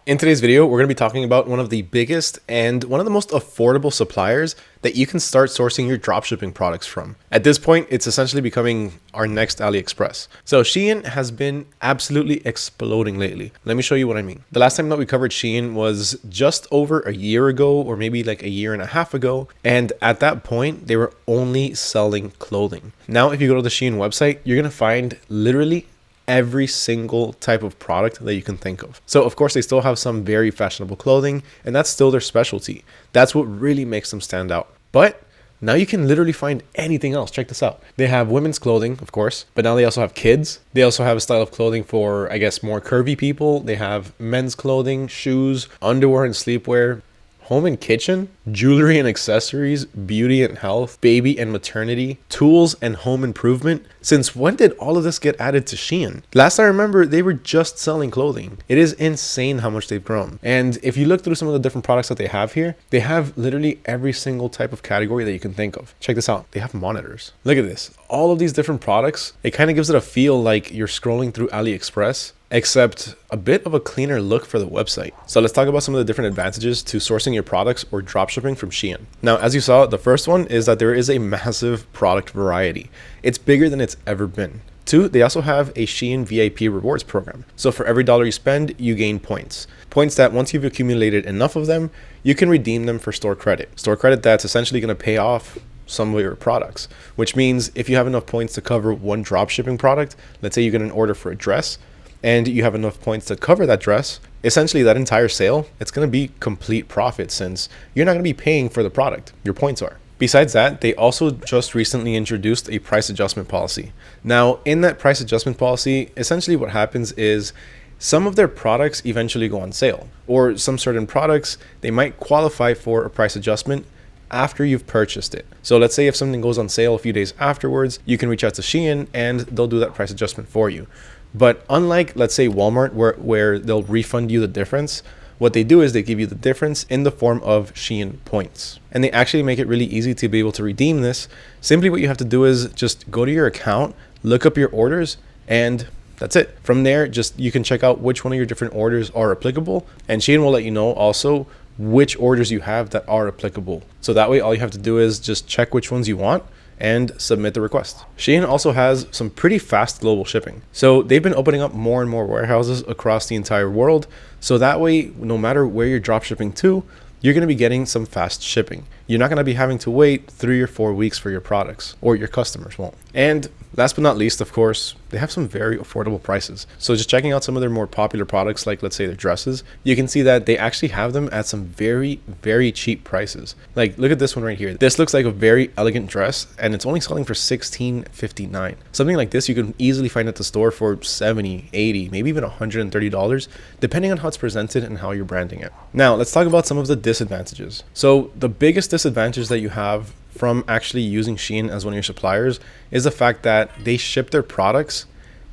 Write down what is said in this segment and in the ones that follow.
In today's video, we're going to be talking about one of the biggest and one of the most affordable suppliers that you can start sourcing your dropshipping products from. At this point, it's essentially becoming our next AliExpress. So Shein has been absolutely exploding lately. Let me show you what I mean. The last time that we covered Shein was just over a year ago, or maybe like a year and a half ago. And at that point, they were only selling clothing. Now, if you go to the Shein website, you're going to find literally every single type of product that you can think of. So of course they still have some very fashionable clothing, and that's still their specialty. That's what really makes them stand out. But now you can literally find anything else. Check this out. They have women's clothing, of course, but now they also have kids. They also have a style of clothing for, I guess, more curvy people. They have men's clothing, shoes, underwear and sleepwear, home and kitchen, jewelry and accessories, beauty and health, baby and maternity, tools and home improvement. Since when did all of this get added to Shein? Last I remember, they were just selling clothing. It is insane how much they've grown. And if you look through some of the different products that they have here, they have literally every single type of category that you can think of. Check this out. They have monitors. Look at this. All of these different products, it kind of gives it a feel like you're scrolling through AliExpress, except a bit of a cleaner look for the website. So let's talk about some of the different advantages to sourcing your products or dropshipping from Shein. Now, as you saw, the first one is that there is a massive product variety. It's bigger than it's ever been. Two, they also have a Shein VIP rewards program. So for every dollar you spend, you gain points. Points that once you've accumulated enough of them, you can redeem them for store credit. Store credit that's essentially going to pay off some of your products, which means if you have enough points to cover one dropshipping product, let's say you get an order for a dress, and you have enough points to cover that dress, essentially that entire sale, it's going to be complete profit since you're not going to be paying for the product. Your points are. Besides that, they also just recently introduced a price adjustment policy. Now, in that price adjustment policy, essentially what happens is some of their products eventually go on sale, or some certain products, they might qualify for a price adjustment after you've purchased it. So let's say if something goes on sale a few days afterwards, you can reach out to Shein and they'll do that price adjustment for you. But unlike, let's say, Walmart, where they'll refund you the difference, what they do is they give you the difference in the form of Shein points. And they actually make it really easy to be able to redeem this. Simply what you have to do is just go to your account, look up your orders, and that's it. From there, just you can check out which one of your different orders are applicable. And Shein will let you know also which orders you have that are applicable. So that way, all you have to do is just check which ones you want and submit the request. Shein also has some pretty fast global shipping. So they've been opening up more and more warehouses across the entire world. So that way, no matter where you're drop shipping to, you're going to be getting some fast shipping. You're not going to be having to wait 3 or 4 weeks for your products, or your customers won't. And last but not least, of course, they have some very affordable prices. So just checking out some of their more popular products, like let's say their dresses, you can see that they actually have them at some very, very cheap prices. Like look at this one right here. This looks like a very elegant dress, and it's only selling for $16.59. Something like this you can easily find at the store for $70, $80, maybe even $130, depending on how it's presented and how you're branding it. Now let's talk about some of the disadvantages. So the biggest disadvantage that you have from actually using Shein as one of your suppliers is the fact that they ship their products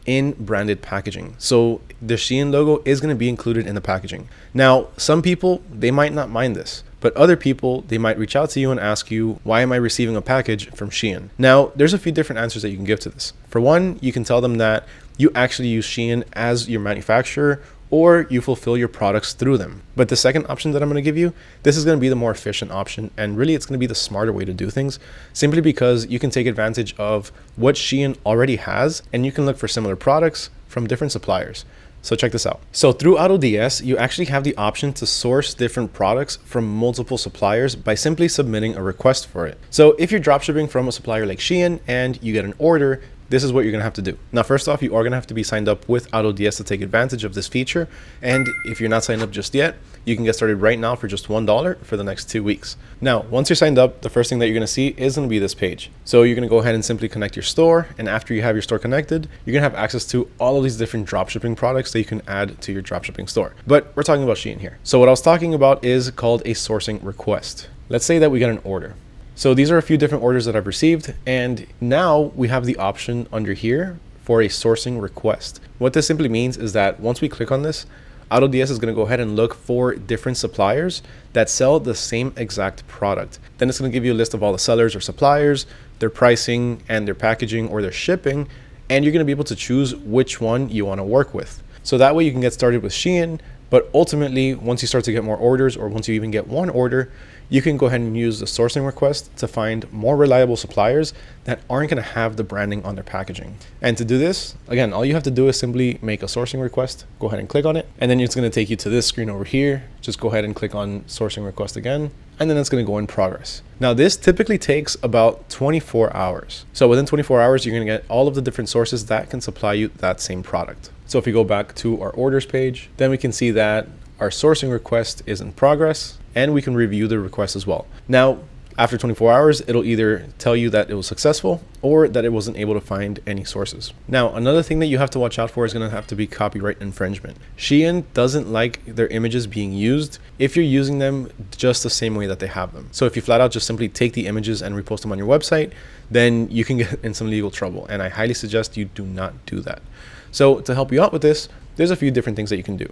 in branded packaging. So the Shein logo is going to be included in the packaging. Now, some people, they might not mind this, but other people, they might reach out to you and ask you, why am I receiving a package from Shein? Now, there's a few different answers that you can give to this. For one, you can tell them that you actually use Shein as your manufacturer, or you fulfill your products through them. But the second option that I'm going to give you, this is going to be the more efficient option, and really it's going to be the smarter way to do things, simply because you can take advantage of what Shein already has, and you can look for similar products from different suppliers. So check this out. So through AutoDS, you actually have the option to source different products from multiple suppliers by simply submitting a request for it. So if you're dropshipping from a supplier like Shein and you get an order, this is what you're going to have to do. Now, first off, you are going to have to be signed up with AutoDS to take advantage of this feature. And if you're not signed up just yet, you can get started right now for just $1 for the next 2 weeks. Now, once you're signed up, the first thing that you're going to see is going to be this page. So you're going to go ahead and simply connect your store. And after you have your store connected, you're going to have access to all of these different dropshipping products that you can add to your dropshipping store. But we're talking about Shein here. So what I was talking about is called a sourcing request. Let's say that we get an order. So these are a few different orders that I've received, and now we have the option under here for a sourcing request. What this simply means is that once we click on this, AutoDS is going to go ahead and look for different suppliers that sell the same exact product. Then it's going to give you a list of all the sellers or suppliers, their pricing and their packaging or their shipping, and you're going to be able to choose which one you want to work with. So that way you can get started with Shein But ultimately, once you start to get more orders, or once you even get one order, you can go ahead and use the sourcing request to find more reliable suppliers that aren't going to have the branding on their packaging. And to do this, again, all you have to do is simply make a sourcing request, go ahead and click on it, and then it's going to take you to this screen over here. Just go ahead and click on sourcing request again, and then it's going to go in progress. Now, this typically takes about 24 hours. So within 24 hours, you're going to get all of the different sources that can supply you that same product. So if we go back to our orders page, then we can see that our sourcing request is in progress, and we can review the request as well. Now, after 24 hours, it'll either tell you that it was successful or that it wasn't able to find any sources. Now, another thing that you have to watch out for is going to have to be copyright infringement. Shein doesn't like their images being used if you're using them just the same way that they have them. So if you flat out just simply take the images and repost them on your website, then you can get in some legal trouble. And I highly suggest you do not do that. So to help you out with this, there's a few different things that you can do.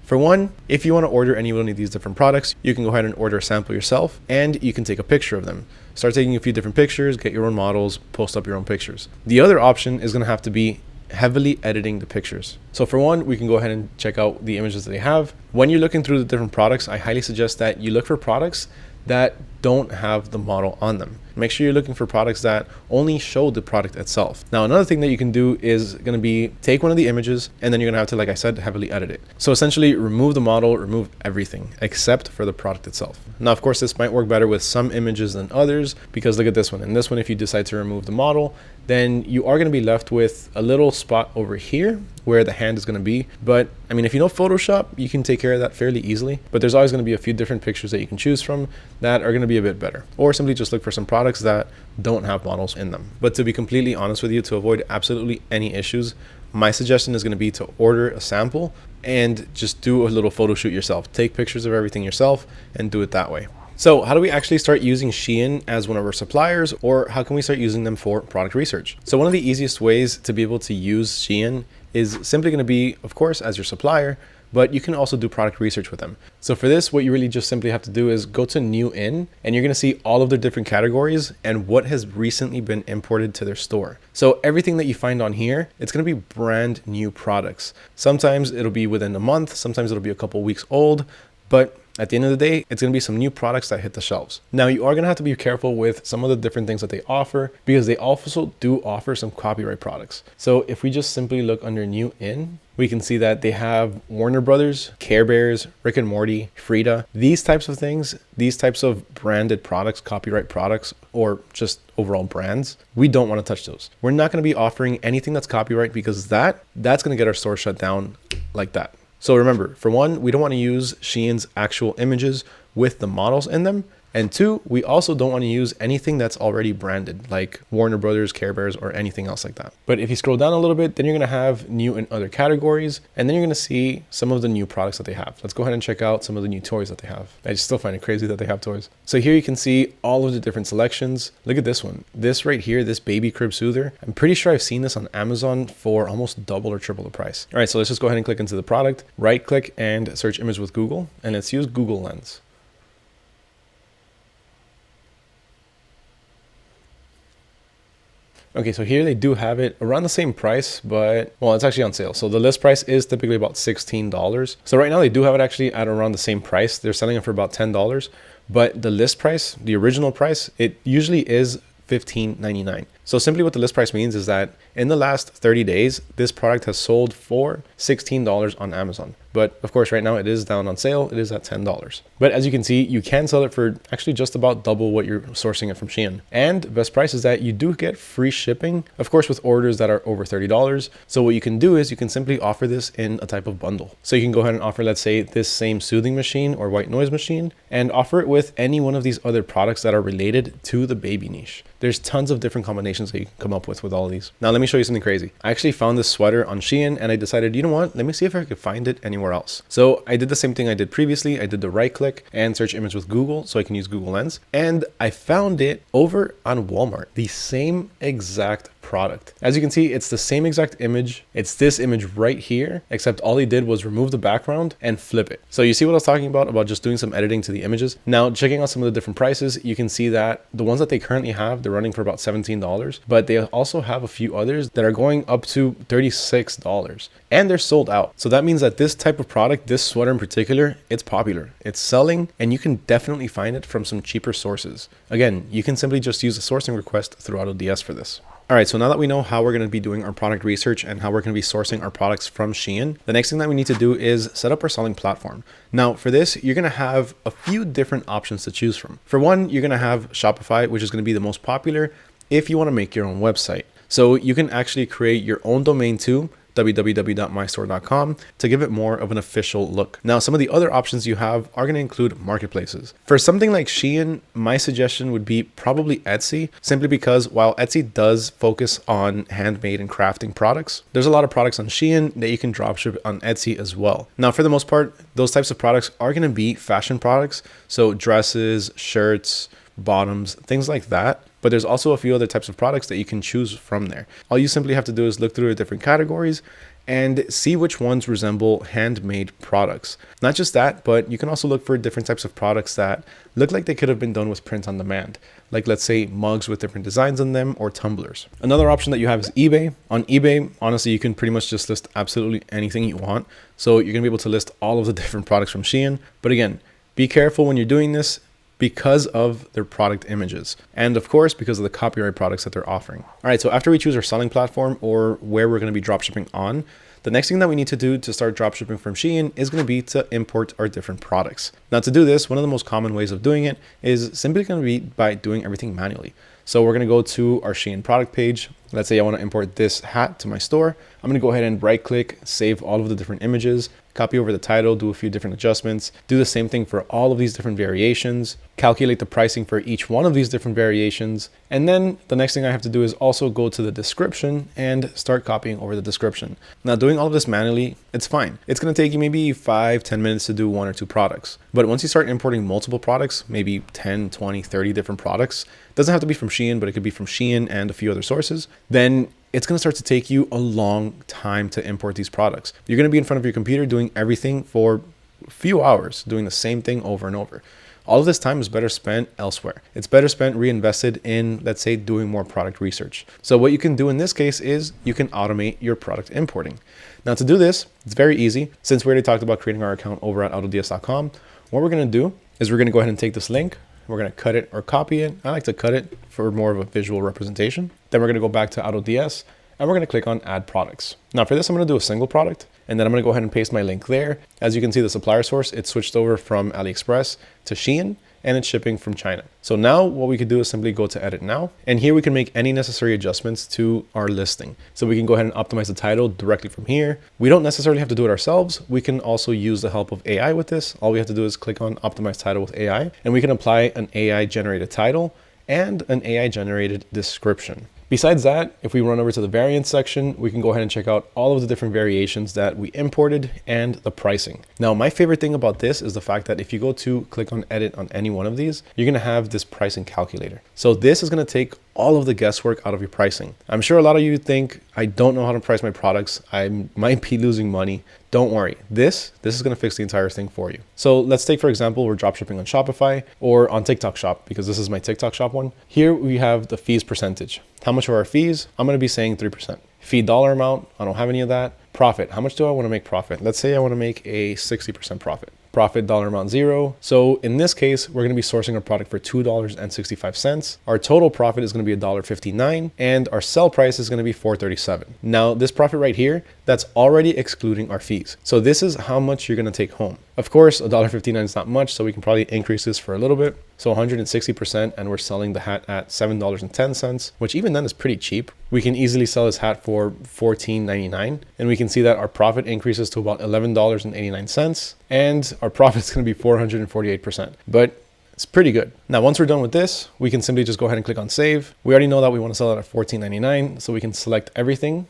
For one, if you want to order any one of these different products, you can go ahead and order a sample yourself, and you can take a picture of them. Start taking a few different pictures, get your own models, post up your own pictures. The other option is going to have to be heavily editing the pictures. So for one, we can go ahead and check out the images that they have. When you're looking through the different products, I highly suggest that you look for products that don't have the model on them. Make sure you're looking for products that only show the product itself. Now, another thing that you can do is going to be take one of the images, and then you're going to have to, like I said, heavily edit it. So essentially remove the model, remove everything except for the product itself. Now, of course, this might work better with some images than others, because look at this one. In this one, if you decide to remove the model, then you are going to be left with a little spot over here where the hand is going to be. But I mean, if you know Photoshop, you can take care of that fairly easily. But there's always going to be a few different pictures that you can choose from that are going to be a bit better. Or simply just look for some products that don't have models in them. But to be completely honest with you, to avoid absolutely any issues, my suggestion is going to be to order a sample and just do a little photo shoot yourself. Take pictures of everything yourself and do it that way. So how do we actually start using Shein as one of our suppliers, or how can we start using them for product research? So one of the easiest ways to be able to use Shein is simply going to be, of course, as your supplier, but you can also do product research with them. So for this, what you really just simply have to do is go to new in, and you're going to see all of their different categories and what has recently been imported to their store. So everything that you find on here, it's going to be brand new products. Sometimes it'll be within a month, sometimes it'll be a couple weeks old, but at the end of the day, it's going to be some new products that hit the shelves. Now, you are going to have to be careful with some of the different things that they offer, because they also do offer some copyright products. So if we just simply look under new in, we can see that they have Warner Brothers, Care Bears, Rick and Morty, Frida. These types of things, these types of branded products, copyright products, or just overall brands, we don't want to touch those. We're not going to be offering anything that's copyright, because that's going to get our store shut down like that. So remember, for one, we don't want to use Shein's actual images with the models in them. And two, we also don't want to use anything that's already branded, like Warner Brothers, Care Bears, or anything else like that. But if you scroll down a little bit, then you're going to have new and other categories, and then you're going to see some of the new products that they have. Let's go ahead and check out some of the new toys that they have. I just still find it crazy that they have toys. So here you can see all of the different selections. Look at this one. This right here, this baby crib soother. I'm pretty sure I've seen this on Amazon for almost double or triple the price. All right, so let's just go ahead and click into the product, right click and search image with Google, and let's use Google Lens. Okay, so here they do have it around the same price, but, well, it's actually on sale. So the list price is typically about $16. So right now they do have it actually at around the same price. They're selling it for about $10, but the list price, the original price, it usually is $15.99. So simply what the list price means is that in the last 30 days, this product has sold for $16 on Amazon. But of course, right now it is down on sale. It is at $10. But as you can see, you can sell it for actually just about double what you're sourcing it from Shein. And best price is that you do get free shipping, of course, with orders that are over $30. So what you can do is you can simply offer this in a type of bundle. So you can go ahead and offer, let's say, this same soothing machine or white noise machine, and offer it with any one of these other products that are related to the baby niche. There's tons of different combinations that you can come up with all of these. Now, let me show you something crazy. I actually found this sweater on Shein, and I decided, you know what? Let me see if I could find it anywhere else. So I did the same thing I did previously. I did the right click and search image with Google, so I can use Google Lens. And I found it over on Walmart, the same exact product. As you can see, it's the same exact image. It's this image right here, except all he did was remove the background and flip it. So you see what I was talking about just doing some editing to the images. Now, checking out some of the different prices, you can see that the ones that they currently have, they're running for about $17, but they also have a few others that are going up to $36, and they're sold out. So that means that this type of product, this sweater in particular, it's popular, it's selling, and you can definitely find it from some cheaper sources. Again, you can simply just use a sourcing request through AutoDS for this. All right, so now that we know how we're going to be doing our product research and how we're going to be sourcing our products from Shein, the next thing that we need to do is set up our selling platform. Now, for this, you're going to have a few different options to choose from. For one, you're going to have Shopify, which is going to be the most popular if you want to make your own website. So you can actually create your own domain too, www.mystore.com, to give it more of an official look. Now, some of the other options you have are going to include marketplaces. For something like Shein, my suggestion would be probably Etsy, simply because while Etsy does focus on handmade and crafting products, there's a lot of products on Shein that you can dropship on Etsy as well. Now, for the most part, those types of products are going to be fashion products, so dresses, shirts, bottoms, things like that. But there's also a few other types of products that you can choose from there. All you simply have to do is look through the different categories and see which ones resemble handmade products. Not just that, but you can also look for different types of products that look like they could have been done with print on demand. Like, let's say, mugs with different designs on them or tumblers. Another option that you have is eBay. On eBay, honestly, you can pretty much just list absolutely anything you want. So you're gonna be able to list all of the different products from Shein. But again, be careful when you're doing this, because of their product images, and of course because of the copyright products that they're offering. All right, so after we choose our selling platform or where we're going to be dropshipping on, the next thing that we need to do to start dropshipping from Shein is going to be to import our different products. Now, to do this, one of the most common ways of doing it is simply going to be by doing everything manually. So we're going to go to our Shein product page. Let's say I want to import this hat to my store. I'm going to go ahead and right click, save all of the different images, copy over the title, do a few different adjustments, do the same thing for all of these different variations, calculate the pricing for each one of these different variations. And then the next thing I have to do is also go to the description and start copying over the description. Now, doing all of this manually, it's fine. It's going to take you maybe 5-10 minutes to do 1 or 2 products. But once you start importing multiple products, maybe 10, 20, 30 different products, it doesn't have to be from Shein, but it could be from Shein and a few other sources, then it's going to start to take you a long time to import these products. You're going to be in front of your computer doing everything for a few hours, doing the same thing over and over. All of this time is better spent elsewhere. It's better spent reinvested in, let's say, doing more product research. So what you can do in this case is you can automate your product importing. Now, to do this, it's very easy. Since we already talked about creating our account over at AutoDS.com, what we're going to do is we're going to go ahead and take this link. We're going to cut it or copy it. I like to cut it for more of a visual representation. Then we're going to go back to AutoDS and we're going to click on add products. Now, for this, I'm going to do a single product, and then I'm going to go ahead and paste my link there. As you can see, the supplier source, it switched over from AliExpress to Shein, and it's shipping from China. So now what we could do is simply go to edit now. And here we can make any necessary adjustments to our listing. So we can go ahead and optimize the title directly from here. We don't necessarily have to do it ourselves. We can also use the help of AI with this. All we have to do is click on optimize title with AI, and we can apply an AI generated title and an AI generated description. Besides that, if we run over to the variants section, we can go ahead and check out all of the different variations that we imported and the pricing. Now, my favorite thing about this is the fact that if you go to click on edit on any one of these, you're going to have this pricing calculator. So this is going to take all of the guesswork out of your pricing. I'm sure a lot of you think, I don't know how to price my products. I might be losing money. Don't worry. This is going to fix the entire thing for you. So let's take, for example, we're dropshipping on Shopify or on TikTok Shop, because this is my TikTok Shop one. Here we have the fees percentage. How much are our fees? I'm going to be saying 3%. Fee dollar amount, I don't have any of that. Profit, how much do I want to make profit? Let's say I want to make a 60% profit. Profit dollar amount 0. So in this case, we're going to be sourcing our product for $2.65. Our total profit is going to be $1.59, and our sell price is going to be $4.37. Now, this profit right here, that's already excluding our fees. So this is how much you're going to take home. Of course, $1.59 is not much, so we can probably increase this for a little bit. So 160%, and we're selling the hat at $7.10, which even then is pretty cheap. We can easily sell this hat for $14.99, and we can see that our profit increases to about $11.89, and our profit is going to be 448%. But it's pretty good. Now, once we're done with this, we can simply just go ahead and click on save. We already know that we want to sell it at $14.99, so we can select everything,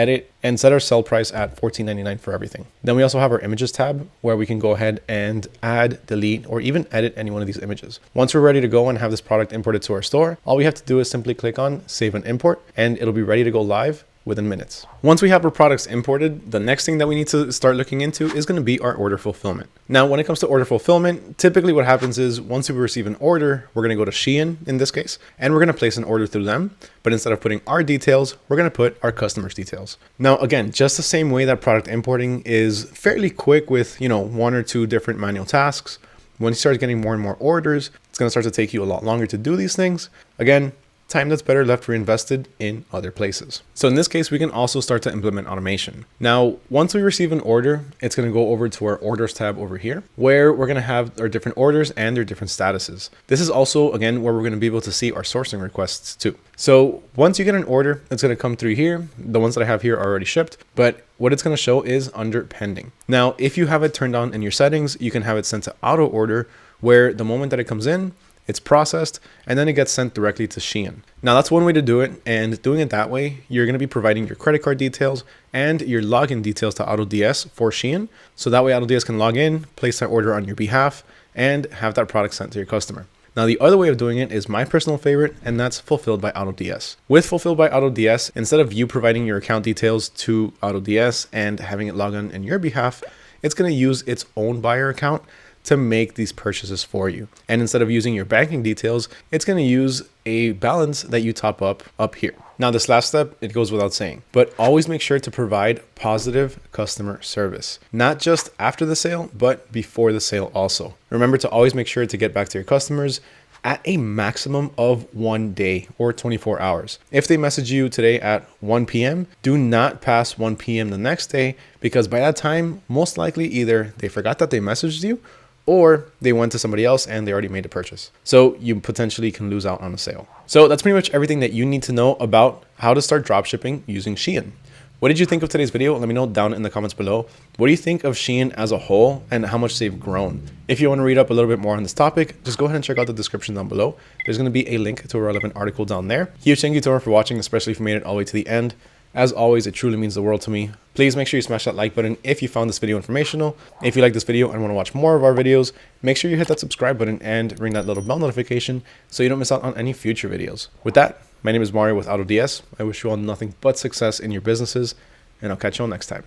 edit, and set our sell price at $14.99 for everything. Then we also have our images tab where we can go ahead and add, delete, or even edit any one of these images. Once we're ready to go and have this product imported to our store, all we have to do is simply click on save and import, and it'll be ready to go live within minutes. Once we have our products imported, the next thing that we need to start looking into is going to be our order fulfillment. Now, when it comes to order fulfillment, typically what happens is once we receive an order, we're going to go to Shein in this case, and we're going to place an order through them. But instead of putting our details, we're going to put our customer's details. Now, again, just the same way that product importing is fairly quick with, one or two different manual tasks. When you start getting more and more orders, it's going to start to take you a lot longer to do these things. Again, time that's better left reinvested in other places. So in this case, we can also start to implement automation. Now, once we receive an order, it's going to go over to our orders tab over here, where we're going to have our different orders and their different statuses. This is also, again, where we're going to be able to see our sourcing requests too. So once you get an order, it's going to come through here. The ones that I have here are already shipped, but what it's going to show is under pending. Now, if you have it turned on in your settings, you can have it sent to auto order, where the moment that it comes in, it's processed, and then it gets sent directly to Shein. Now that's one way to do it, and doing it that way, you're going to be providing your credit card details and your login details to AutoDS for Shein. So that way AutoDS can log in, place that order on your behalf, and have that product sent to your customer. Now, the other way of doing it is my personal favorite, and that's Fulfilled by AutoDS. With Fulfilled by AutoDS, instead of you providing your account details to AutoDS and having it log on your behalf, it's going to use its own buyer account to make these purchases for you. And instead of using your banking details, it's going to use a balance that you top up here. Now, this last step, it goes without saying, but always make sure to provide positive customer service, not just after the sale, but before the sale also. Remember to always make sure to get back to your customers at a maximum of 1 day or 24 hours. If they message you today at 1 p.m., do not pass 1 p.m. the next day, because by that time, most likely either they forgot that they messaged you, or they went to somebody else and they already made a purchase. So you potentially can lose out on a sale. So that's pretty much everything that you need to know about how to start dropshipping using Shein. What did you think of today's video? Let me know down in the comments below. What do you think of Shein as a whole and how much they've grown? If you want to read up a little bit more on this topic, just go ahead and check out the description down below. There's going to be a link to a relevant article down there. Huge thank you to everyone for watching, especially if you made it all the way to the end. As always, it truly means the world to me. Please make sure you smash that like button if you found this video informational. If you like this video and want to watch more of our videos, make sure you hit that subscribe button and ring that little bell notification so you don't miss out on any future videos. With that, my name is Mario with AutoDS. I wish you all nothing but success in your businesses, and I'll catch you all next time.